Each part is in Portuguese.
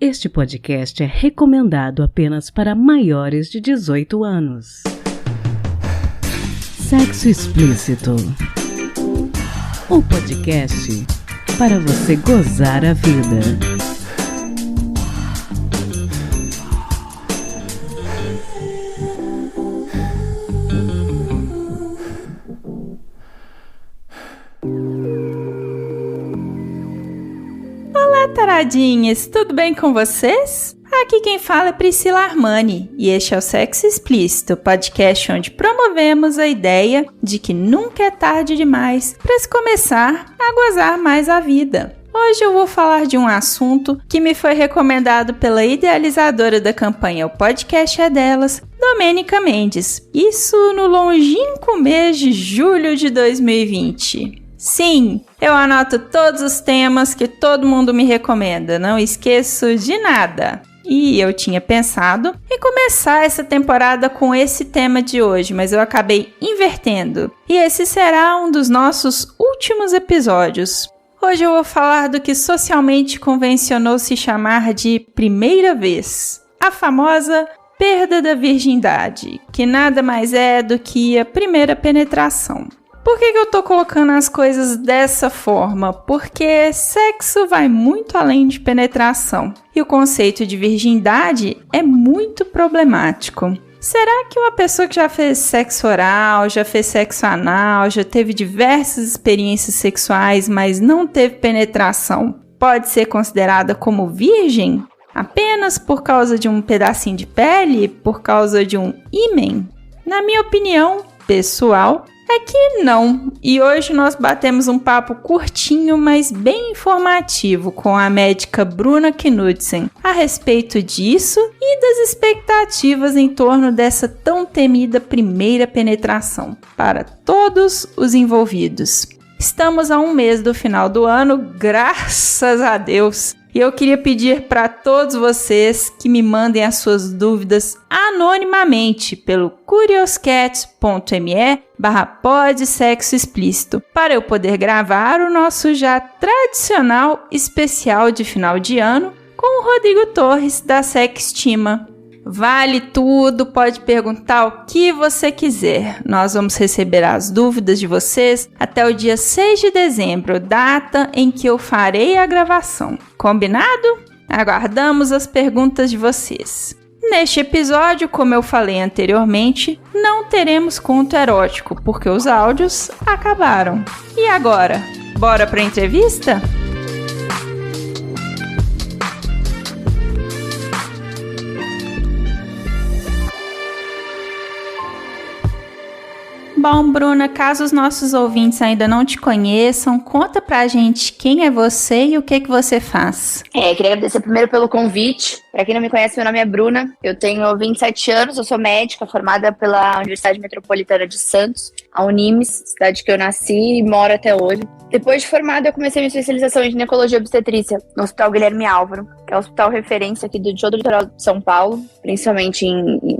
Este podcast é recomendado apenas para maiores de 18 anos. Sexo Explícito. O podcast para você gozar a vida. Olá, taradinhas! Tudo bem com vocês? Aqui quem fala é Priscila Armani e este é o Sexo Explícito, podcast onde promovemos a ideia de que nunca é tarde demais para se começar a gozar mais a vida. Hoje eu vou falar de um assunto que me foi recomendado pela idealizadora da campanha O Podcast é Delas, Domênica Mendes. Isso no longínquo mês de julho de 2020. Sim, eu anoto todos os temas que todo mundo me recomenda, não esqueço de nada. E eu tinha pensado em começar essa temporada com esse tema de hoje, mas eu acabei invertendo. E esse será um dos nossos últimos episódios. Hoje eu vou falar do que socialmente convencionou se chamar de primeira vez. A famosa perda da virgindade, que nada mais é do que a primeira penetração. Por que eu tô colocando as coisas dessa forma? Porque sexo vai muito além de penetração. E o conceito de virgindade é muito problemático. Será que uma pessoa que já fez sexo oral, já fez sexo anal, já teve diversas experiências sexuais, mas não teve penetração, pode ser considerada como virgem? Apenas por causa de um pedacinho de pele? Por causa de um ímen? Na minha opinião pessoal, é que não, e hoje nós batemos um papo curtinho, mas bem informativo com a médica Bruna Knudsen a respeito disso e das expectativas em torno dessa tão temida primeira penetração para todos os envolvidos. Estamos a um mês do final do ano, graças a Deus! E eu queria pedir para todos vocês que me mandem as suas dúvidas anonimamente pelo curioscat.me/podsexoexplícito para eu poder gravar o nosso já tradicional especial de final de ano com o Rodrigo Torres da Sextima. Vale tudo, pode perguntar o que você quiser. Nós vamos receber as dúvidas de vocês até o dia 6 de dezembro, data em que eu farei a gravação. Combinado? Aguardamos as perguntas de vocês. Neste episódio, como eu falei anteriormente, não teremos conto erótico, porque os áudios acabaram. E agora, bora para a entrevista? Bom, Bruna, caso os nossos ouvintes ainda não te conheçam, conta pra gente quem é você e o que você faz. Queria agradecer primeiro pelo convite. Pra quem não me conhece, meu nome é Bruna, eu tenho 27 anos, eu sou médica formada pela Universidade Metropolitana de Santos, a Unimes, cidade que eu nasci e moro até hoje. Depois de formada, eu comecei minha especialização em ginecologia e obstetrícia no Hospital Guilherme Álvaro, que é o hospital referência aqui de todo o litoral de São Paulo, principalmente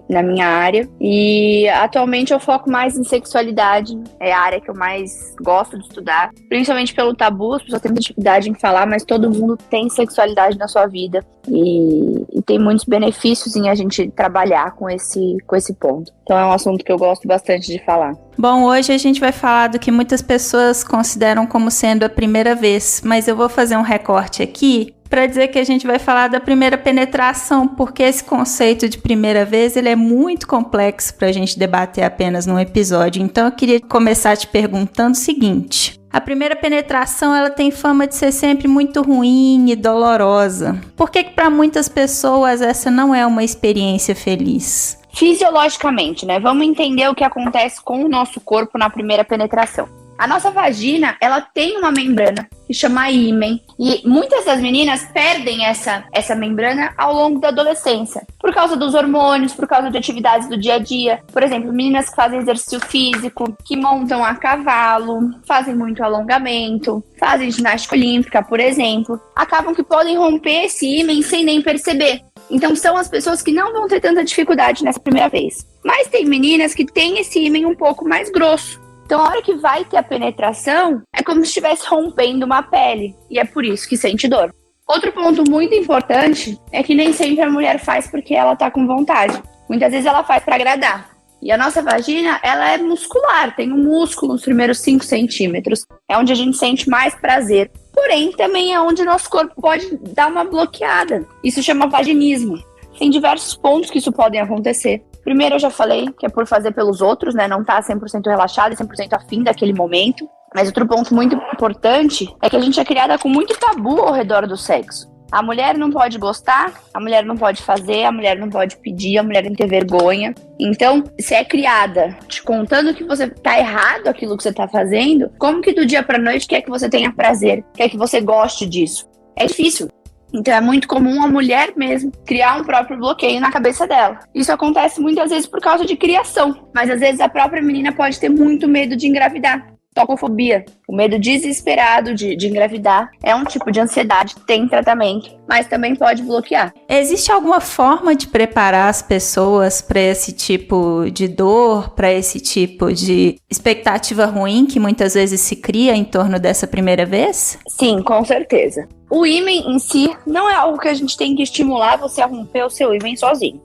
na minha área. E atualmente eu foco mais em sexualidade, é a área que eu mais gosto de estudar, principalmente pelo tabu, as pessoas têm dificuldade em falar, mas todo mundo tem sexualidade na sua vida e tem muitos benefícios em a gente trabalhar com esse ponto. Então é um assunto que eu gosto bastante de falar. Bom, hoje a gente vai falar do que muitas pessoas consideram como sendo a primeira vez, mas eu vou fazer um recorte aqui para dizer que a gente vai falar da primeira penetração, porque esse conceito de primeira vez ele é muito complexo para a gente debater apenas num episódio. Então eu queria começar te perguntando o seguinte: a primeira penetração ela tem fama de ser sempre muito ruim e dolorosa. Por que para muitas pessoas essa não é uma experiência feliz? Fisiologicamente, né? Vamos entender o que acontece com o nosso corpo na primeira penetração. A nossa vagina, ela tem uma membrana que chama ímen. E muitas das meninas perdem essa membrana ao longo da adolescência. Por causa dos hormônios, por causa de atividades do dia a dia. Por exemplo, meninas que fazem exercício físico, que montam a cavalo, fazem muito alongamento, fazem ginástica olímpica, por exemplo. Acabam que podem romper esse ímen sem nem perceber. Então são as pessoas que não vão ter tanta dificuldade nessa primeira vez. Mas tem meninas que têm esse ímen um pouco mais grosso. Então, a hora que vai ter a penetração, é como se estivesse rompendo uma pele. E é por isso que sente dor. Outro ponto muito importante é que nem sempre a mulher faz porque ela tá com vontade. Muitas vezes ela faz para agradar. E a nossa vagina, ela é muscular, tem um músculo nos primeiros 5 centímetros. É onde a gente sente mais prazer. Porém, também é onde o nosso corpo pode dar uma bloqueada. Isso chama vaginismo. Tem diversos pontos que isso podem acontecer. Primeiro, eu já falei que é por fazer pelos outros, né? Não tá 100% relaxado e 100% afim daquele momento. Mas outro ponto muito importante é que a gente é criada com muito tabu ao redor do sexo. A mulher não pode gostar, a mulher não pode fazer, a mulher não pode pedir, a mulher tem que ter vergonha. Então, se é criada te contando que você tá errado aquilo que você tá fazendo, como que do dia pra noite quer que você tenha prazer, quer que você goste disso? É difícil. Então é muito comum a mulher mesmo criar um próprio bloqueio na cabeça dela. Isso acontece muitas vezes por causa de criação, mas às vezes a própria menina pode ter muito medo de engravidar. Tocofobia, o medo desesperado de engravidar, é um tipo de ansiedade, tem tratamento, mas também pode bloquear. Existe alguma forma de preparar as pessoas para esse tipo de dor, para esse tipo de expectativa ruim que muitas vezes se cria em torno dessa primeira vez? Sim, com certeza. O ímen em si não é algo que a gente tem que estimular você a romper o seu ímen sozinho.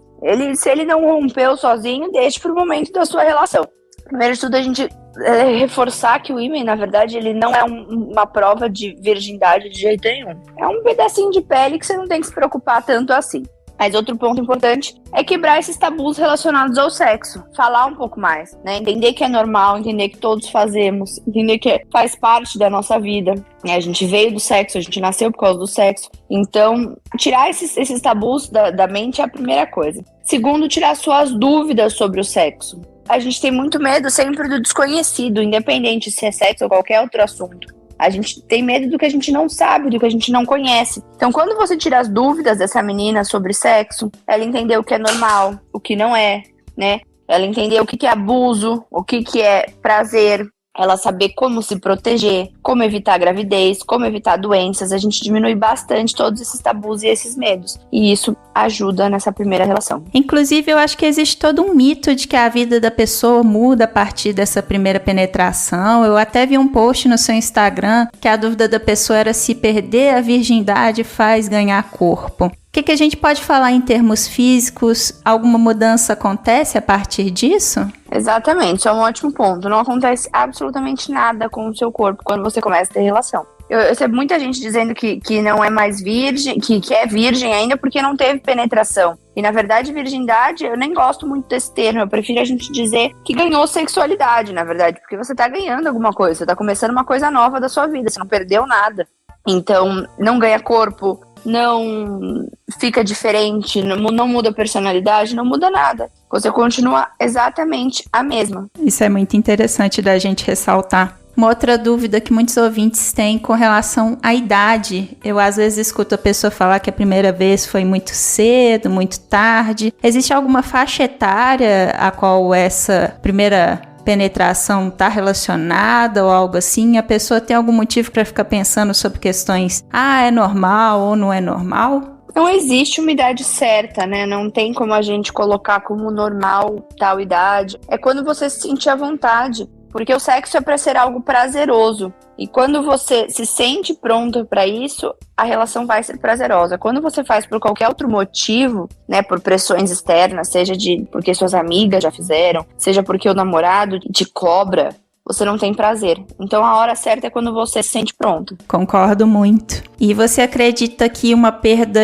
Se ele não rompeu sozinho, deixe para o momento da sua relação. Primeiro de tudo, a gente reforçar que o ímen, na verdade, ele não é uma prova de virgindade de jeito nenhum. É um pedacinho de pele que você não tem que se preocupar tanto assim. Mas outro ponto importante é quebrar esses tabus relacionados ao sexo. Falar um pouco mais, né? Entender que é normal, entender que todos fazemos, entender que faz parte da nossa vida. A gente veio do sexo, a gente nasceu por causa do sexo. Então, tirar esses tabus da mente é a primeira coisa. Segundo, tirar suas dúvidas sobre o sexo. A gente tem muito medo sempre do desconhecido, independente se é sexo ou qualquer outro assunto. A gente tem medo do que a gente não sabe, do que a gente não conhece. Então, quando você tira as dúvidas dessa menina sobre sexo, ela entender o que é normal, o que não é, né? Ela entender o que é abuso, o que é prazer. Ela saber como se proteger, como evitar gravidez, como evitar doenças. A gente diminui bastante todos esses tabus e esses medos. E isso ajuda nessa primeira relação. Inclusive, eu acho que existe todo um mito de que a vida da pessoa muda a partir dessa primeira penetração. Eu até vi um post no seu Instagram que a dúvida da pessoa era se perder a virgindade faz ganhar corpo. O que a gente pode falar em termos físicos? Alguma mudança acontece a partir disso? Exatamente, isso é um ótimo ponto. Não acontece absolutamente nada com o seu corpo quando você começa a ter relação. Eu recebo muita gente dizendo que não é mais virgem, que é virgem ainda porque não teve penetração. E na verdade, virgindade, eu nem gosto muito desse termo. Eu prefiro a gente dizer que ganhou sexualidade, na verdade. Porque você tá ganhando alguma coisa, você tá começando uma coisa nova da sua vida, você não perdeu nada. Então, não ganha corpo, não fica diferente, não muda a personalidade, não muda nada. Você continua exatamente a mesma. Isso é muito interessante da gente ressaltar. Uma outra dúvida que muitos ouvintes têm com relação à idade. Eu às vezes escuto a pessoa falar que a primeira vez foi muito cedo, muito tarde. Existe alguma faixa etária a qual essa primeira penetração está relacionada ou algo assim? A pessoa tem algum motivo para ficar pensando sobre questões, é normal ou não é normal? Não existe uma idade certa, né? Não tem como a gente colocar como normal tal idade. É quando você se sentir à vontade. Porque o sexo é para ser algo prazeroso. E quando você se sente pronto para isso, a relação vai ser prazerosa. Quando você faz por qualquer outro motivo, né, por pressões externas, seja porque suas amigas já fizeram, seja porque o namorado te cobra, você não tem prazer. Então a hora certa é quando você se sente pronto. Concordo muito. E você acredita que uma perda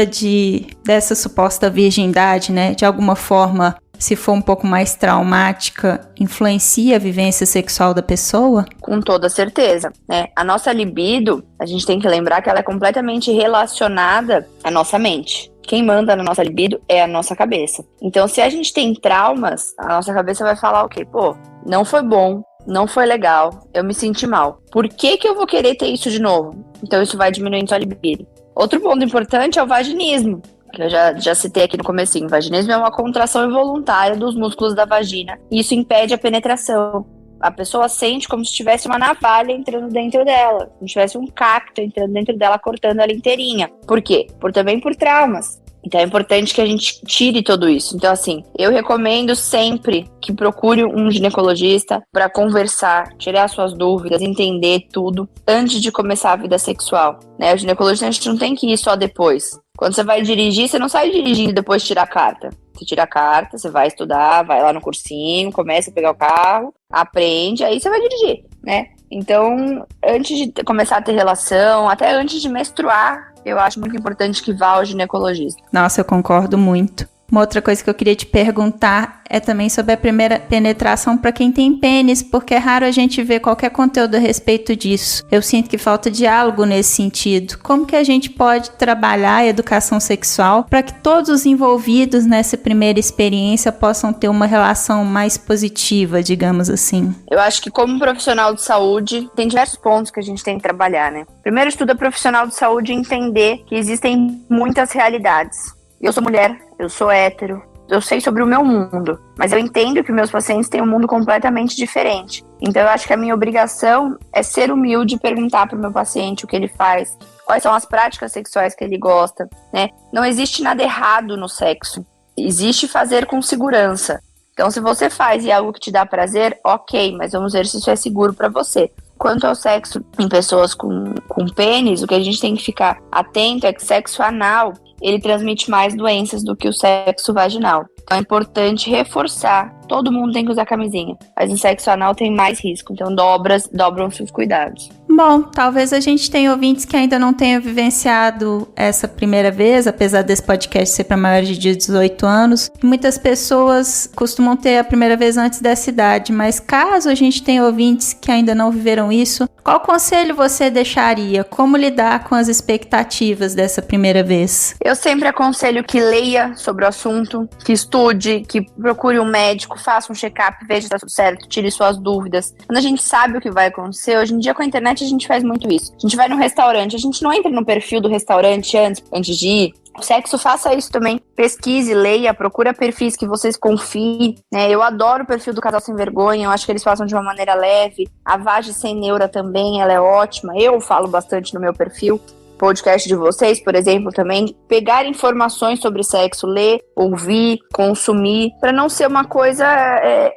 dessa suposta virgindade, né, de alguma forma, se for um pouco mais traumática, influencia a vivência sexual da pessoa? Com toda certeza, né? A nossa libido, a gente tem que lembrar que ela é completamente relacionada à nossa mente. Quem manda na nossa libido é a nossa cabeça. Então, se a gente tem traumas, a nossa cabeça vai falar o quê? Pô, não foi bom, não foi legal, eu me senti mal. Por que eu vou querer ter isso de novo? Então, isso vai diminuindo a libido. Outro ponto importante é o vaginismo, que eu já citei aqui no comecinho. O vaginismo é uma contração involuntária dos músculos da vagina e isso impede a penetração. A pessoa sente como se tivesse uma navalha entrando dentro dela, como se tivesse um cacto entrando dentro dela, cortando ela inteirinha. Por quê? Também por traumas. Então é importante que a gente tire tudo isso. Então, assim, eu recomendo sempre que procure um ginecologista para conversar, tirar suas dúvidas, entender tudo antes de começar a vida sexual, né? O ginecologista a gente não tem que ir só depois. Quando você vai dirigir, você não sai dirigindo e depois tirar a carta. Você tira a carta, você vai estudar, vai lá no cursinho, começa a pegar o carro, aprende, aí você vai dirigir, né? Então, antes de começar a ter relação, até antes de menstruar, eu acho muito importante que vá ao ginecologista. Nossa, eu concordo muito. Uma outra coisa que eu queria te perguntar é também sobre a primeira penetração para quem tem pênis, porque é raro a gente ver qualquer conteúdo a respeito disso. Eu sinto que falta diálogo nesse sentido. Como que a gente pode trabalhar a educação sexual para que todos os envolvidos nessa primeira experiência possam ter uma relação mais positiva, digamos assim? Eu acho que como profissional de saúde, tem diversos pontos que a gente tem que trabalhar, né? Primeiro, estudo profissional de saúde entender que existem muitas realidades. Eu sou mulher, eu sou hétero, eu sei sobre o meu mundo, mas eu entendo que meus pacientes têm um mundo completamente diferente. Então eu acho que a minha obrigação é ser humilde e perguntar para o meu paciente o que ele faz, quais são as práticas sexuais que ele gosta, né? Não existe nada errado no sexo, existe fazer com segurança. Então se você faz e é algo que te dá prazer, ok, mas vamos ver se isso é seguro para você. Quanto ao sexo em pessoas com pênis, o que a gente tem que ficar atento é que sexo anal, ele transmite mais doenças do que o sexo vaginal. Então é importante reforçar, todo mundo tem que usar camisinha, mas o sexo anal tem mais risco, então dobram-se os cuidados. Bom, talvez a gente tenha ouvintes que ainda não tenham vivenciado essa primeira vez, apesar desse podcast ser para maiores de 18 anos. Muitas pessoas costumam ter a primeira vez antes dessa idade, mas caso a gente tenha ouvintes que ainda não viveram isso, qual conselho você deixaria? Como lidar com as expectativas dessa primeira vez? Eu sempre aconselho que leia sobre o assunto, que estude, que procure um médico, faça um check-up, veja se está tudo certo, tire suas dúvidas. Quando a gente sabe o que vai acontecer, hoje em dia com a internet a gente faz muito isso. A gente vai no restaurante, a gente não entra no perfil do restaurante antes de ir. O sexo, faça isso também. Pesquise, leia, procura perfis que vocês confiem, né? Eu adoro o perfil do Casal Sem Vergonha, eu acho que eles passam de uma maneira leve. A Vage Sem Neura também, ela é ótima. Eu falo bastante no meu perfil. Podcast de vocês, por exemplo, também. Pegar informações sobre sexo, ler, ouvir, consumir, para não ser uma coisa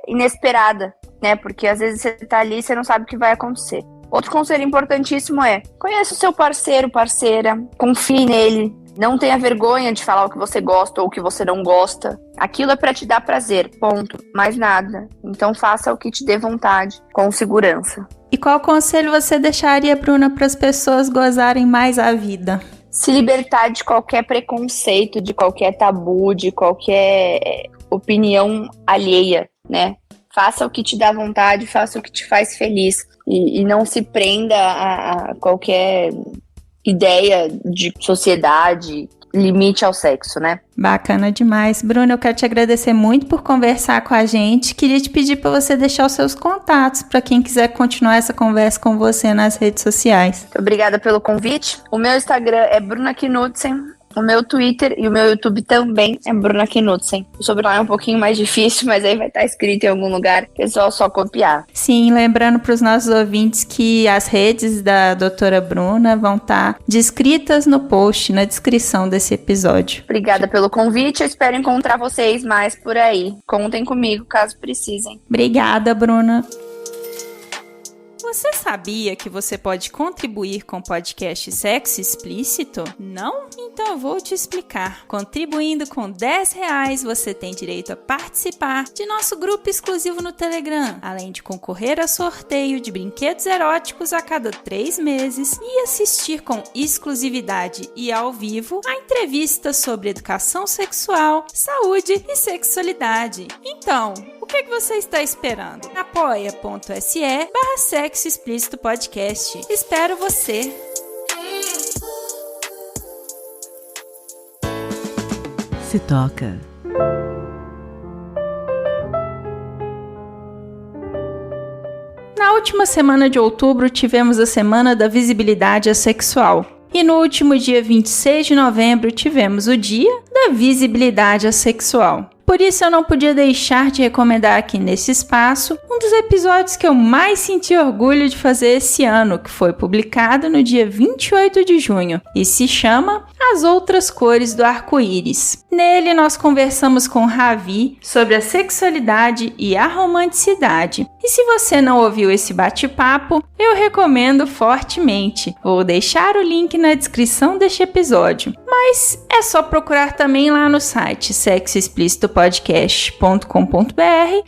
inesperada, né? Porque às vezes você tá ali e você não sabe o que vai acontecer. Outro conselho importantíssimo é: conheça o seu parceiro, parceira, confie nele, não tenha vergonha de falar o que você gosta ou o que você não gosta. Aquilo é pra te dar prazer, ponto, mais nada. Então faça o que te dê vontade, com segurança. E qual conselho você deixaria, Bruna, para as pessoas gozarem mais a vida? Se libertar de qualquer preconceito, de qualquer tabu, de qualquer opinião alheia, né? Faça o que te dá vontade, faça o que te faz feliz. E não se prenda a qualquer ideia de sociedade, limite ao sexo, né? Bacana demais. Bruna, eu quero te agradecer muito por conversar com a gente. Queria te pedir para você deixar os seus contatos para quem quiser continuar essa conversa com você nas redes sociais. Muito obrigada pelo convite. O meu Instagram é Bruna Knudsen. O meu Twitter e o meu YouTube também é Bruna Knudsen. O sobrenome é um pouquinho mais difícil, mas aí vai estar escrito em algum lugar. Pessoal, só copiar. Sim, lembrando para os nossos ouvintes que as redes da doutora Bruna vão estar descritas no post, na descrição desse episódio. Obrigada pelo convite. Eu espero encontrar vocês mais por aí. Contem comigo caso precisem. Obrigada, Bruna. Você sabia que você pode contribuir com o podcast Sexo Explícito? Não? Então eu vou te explicar. Contribuindo com R$10, você tem direito a participar de nosso grupo exclusivo no Telegram, além de concorrer a sorteio de brinquedos eróticos a cada 3 meses e assistir com exclusividade e ao vivo a entrevistas sobre educação sexual, saúde e sexualidade. Então, o que você está esperando? apoia.se/Sexo Explícito Podcast. Espero você! Se toca. Na última semana de outubro, tivemos a Semana da Visibilidade Assexual. E no último dia 26 de novembro, tivemos o Dia da Visibilidade Assexual. Por isso eu não podia deixar de recomendar aqui nesse espaço um dos episódios que eu mais senti orgulho de fazer esse ano, que foi publicado no dia 28 de junho e se chama As Outras Cores do Arco-Íris. Nele nós conversamos com Ravi sobre a sexualidade e a romanticidade. E se você não ouviu esse bate-papo, eu recomendo fortemente. Vou deixar o link na descrição deste episódio. Mas é só procurar também lá no site sexoexplicitopodcast.com.br,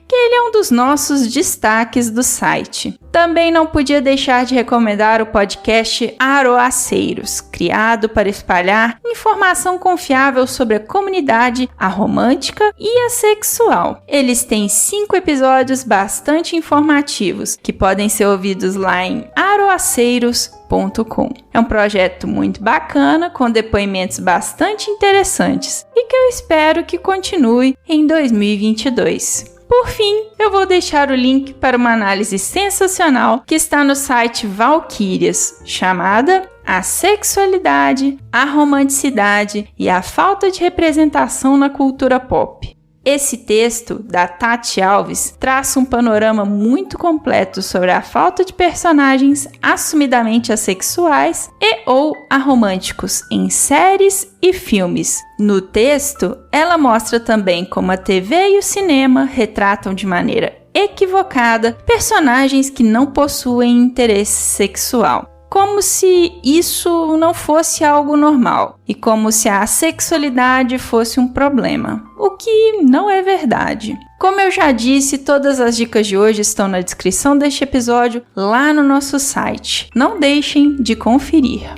que ele é um dos nossos destaques do site. Também não podia deixar de recomendar o podcast Aroaceiros, criado para espalhar informação confiável sobre a comunidade, a romântica e a sexual. Eles têm 5 episódios bastante informativos, que podem ser ouvidos lá em aroaceiros.com. É um projeto muito bacana, com depoimentos bastante interessantes e que eu espero que continue em 2022. Por fim, eu vou deixar o link para uma análise sensacional que está no site Valquírias, chamada A Sexualidade, a Romanticidade e a Falta de Representação na Cultura Pop. Esse texto, da Tati Alves, traça um panorama muito completo sobre a falta de personagens assumidamente assexuais e ou aromânticos em séries e filmes. No texto, ela mostra também como a TV e o cinema retratam de maneira equivocada personagens que não possuem interesse sexual, como se isso não fosse algo normal e como se a sexualidade fosse um problema, o que não é verdade. Como eu já disse, todas as dicas de hoje estão na descrição deste episódio lá no nosso site. Não deixem de conferir.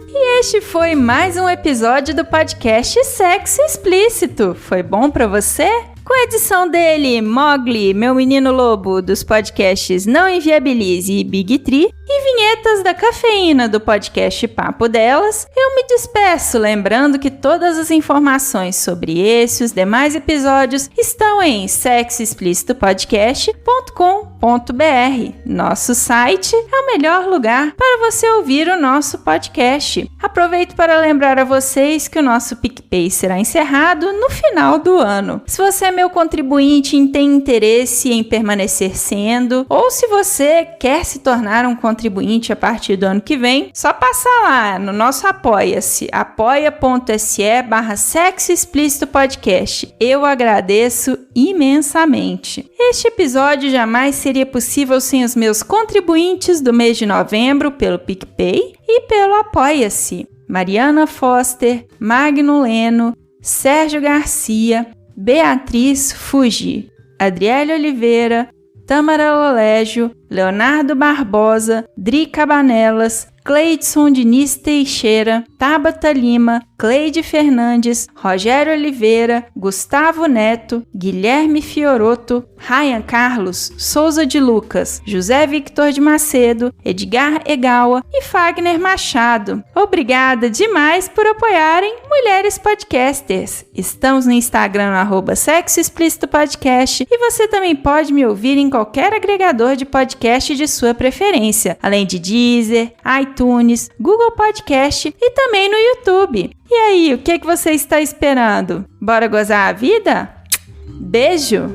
E este foi mais um episódio do podcast Sexo Explícito. Foi bom pra você? Com a edição dele, Mogli, meu menino lobo, dos podcasts Não Inviabilize e Big Tree, e vinhetas da Cafeína do podcast Papo Delas, eu me despeço lembrando que todas as informações sobre esse e os demais episódios estão em sexoexplicitopodcast.com.br. Nosso site é o melhor lugar para você ouvir o nosso podcast. Aproveito para lembrar a vocês que o nosso PicPay será encerrado no final do ano. Se você é meu contribuinte e tem interesse em permanecer sendo, ou se você quer se tornar um contribuinte a partir do ano que vem, só passar lá no nosso Apoia-se, apoia.se/Sexo Explícito Podcast. Eu agradeço imensamente. Este episódio jamais seria possível sem os meus contribuintes do mês de novembro pelo PicPay e pelo Apoia-se: Mariana Foster, Magno Leno, Sérgio Garcia, Beatriz Fuji, Adriele Oliveira, Tamara Lolégio, Leonardo Barbosa, Dri Cabanelas, Cleidson Diniz Teixeira, Tabata Lima, Cleide Fernandes, Rogério Oliveira, Gustavo Neto, Guilherme Fioroto, Ryan Carlos, Souza de Lucas, José Victor de Macedo, Edgar Egawa e Fagner Machado. Obrigada demais por apoiarem Mulheres Podcasters. Estamos no Instagram no @Sexo Explícito Podcast e você também pode me ouvir em qualquer agregador de podcast de sua preferência, além de Deezer, iTunes, Google Podcast e também no YouTube. E aí, o que você está esperando? Bora gozar a vida? Beijo!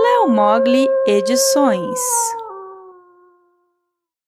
Léo Mogli Edições.